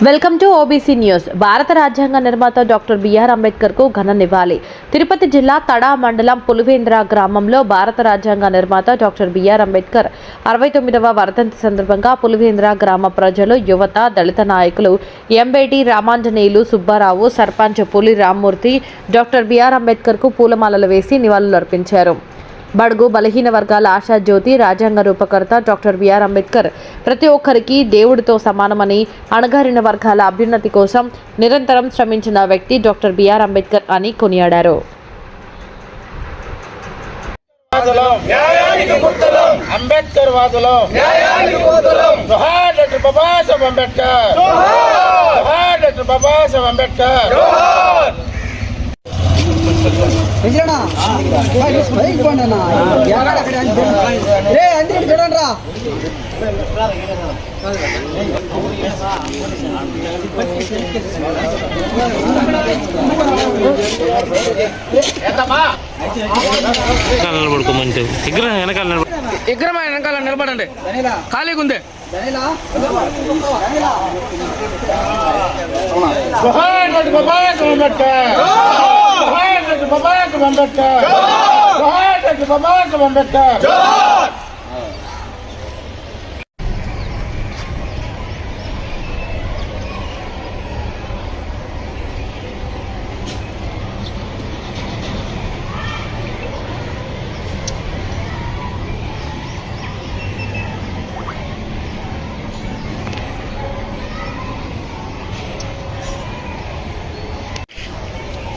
Welcome to OBC news. భారత రాజ్యాంగ నిర్మాత డాక్టర్ బిఆర్ అంబేద్కర్ కు ఘన నివాళి. తిరుపతి జిల్లా తడా మండలం పులివేంద్ర గ్రామంలో భారత రాజ్యాంగ నిర్మాత డాక్టర్ బిఆర్ అంబేద్కర్ 69వ వర్ధంతి సందర్భంగా పులివేంద్ర గ్రామ ప్రజలు, యువత, దళిత నాయకులు ఎంబేటి రామాంజనేయులు సుబ్బారావు, సర్పంచ్ పులి రామ్మూర్తి డాక్టర్ బిఆర్ అంబేద్కర్ కు పూలమాలలు వేసి నివాళులర్పించారు. బడుగు బలహీన వర్గాల ఆశాజ్యోతి, రాజ్యాంగ రూపకర్త డాక్టర్ బిఆర్ అంబేద్కర్ ప్రతి ఒక్కరికి దేవుడితో సమానమని, అణగారిన వర్గాల అభ్యున్నతి కోసం నిరంతరం శ్రమించిన వ్యక్తి డాక్టర్ బిఆర్ అంబేద్కర్ అని కొనియాడారు. అంబేద్కర్ వాదులం జోహార్ డాక్టర్ బాబాసాహెబ్ అంబేద్కర్, జోహార్ డాక్టర్ బాబాసాహెబ్ అంబేద్కర్. నిలబడుకోమంటే విగ్రహం వెనకాల నిలబడండి, ఖాళీగా ఉంది. జోహార్ డాక్టర్ బాబాసాహెబ్ అంబేద్కర్, జోహార్ డాక్టర్ బాబాసాహెబ్ అంబేద్కర్, జోహార్ డాక్టర్ బాబాసాహెబ్ అంబేద్కర్.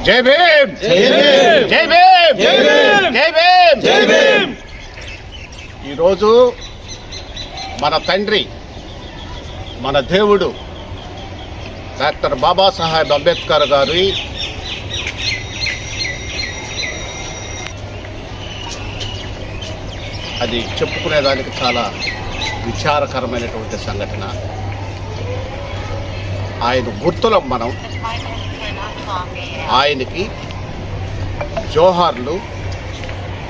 జై భీమ్, జై భీమ్, జై భీమ్, జై భీమ్, జై భీమ్, జై భీమ్. ఈరోజు మన తండ్రి, మన దేవుడు డాక్టర్ బాబాసాహెబ్ అంబేద్కర్ గారి అది చెప్పుకునేదానికి చాలా విచారకరమైనటువంటి సంఘటన. ఆయన గుర్తులం మనం ఆయనకి జోహార్లు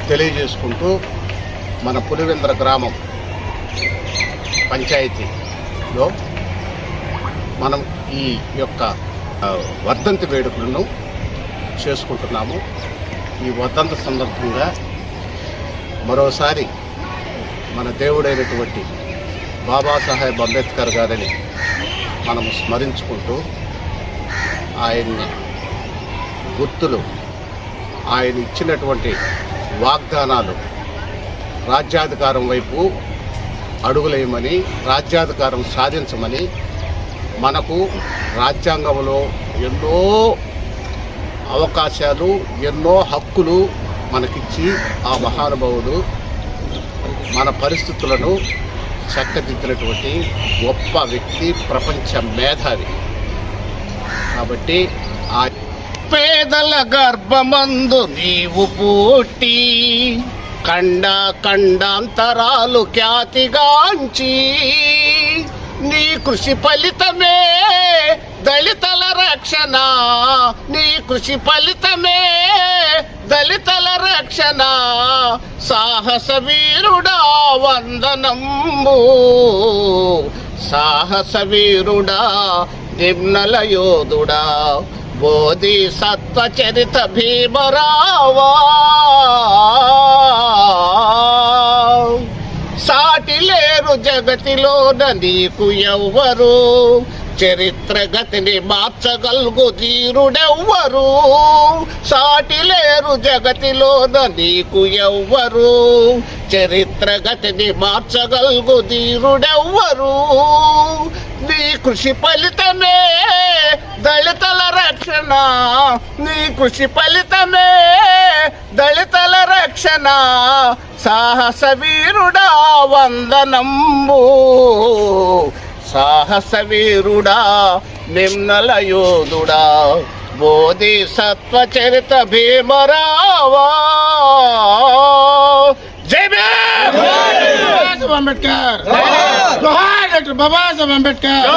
తెలియజేసుకుంటూ మన పులివెందుల గ్రామం పంచాయతీలో మనం ఈ యొక్క వర్ధంతి వేడుకలను చేసుకుంటున్నాము. ఈ వర్ధంతి సందర్భంగా మరోసారి మన దేవుడైనటువంటి బాబాసాహెబ్ అంబేద్కర్ గారిని మనము స్మరించుకుంటూ ఆయన్ని గుర్తులు, ఆయన ఇచ్చినటువంటి వాగ్దానాలు, రాజ్యాధికారం వైపు అడుగులేయమని, రాజ్యాధికారం సాధించమని, మనకు రాజ్యాంగంలో ఎన్నో అవకాశాలు, ఎన్నో హక్కులు మనకిచ్చి ఆ మహానుభావుడు మన పరిస్థితులను చక్కదిద్దినటువంటి గొప్ప వ్యక్తి, ప్రపంచ మేధావి. కాబట్టి ఆ పేదల గర్భమందు నీవు పుట్టి ఖండాంతరాలు ఖ్యాతిగాంచి, నీ కృషి ఫలితమే దళితుల రక్షణ, నీ కృషి ఫలితమే దళితుల రక్షణ. సాహస వీరుడా వందనంబు, సాహస వీరుడా నిమ్నల యోధుడా, బోధిసత్వ చరిత భీమరావా. సాటి లేరు జగతిలోన నీకు ఎవ్వరు, చరిత్ర గతిని మార్చగలుగు ధీరుడెవ్వరు. సాటి లేరు జగతిలోన నీకు ఎవ్వరు, చరిత్ర గతిని మార్చగలుగు ధీరుడెవ్వరు. నీ కృషి ఫలితమే దళితుల రక్షణ, నీ కృషి ఫలితమే దళితుల రక్షణ. సాహస వీరుడా వందనంబు, సాహస వీరుడా నిమ్నల యోధుడా, బోధిసత్వ చరిత భీమరావా. జై భీమ్, అంబేద్కర్, జోహార్ డాక్టర్ బాబాసాహెబ్ అంబేద్కర్.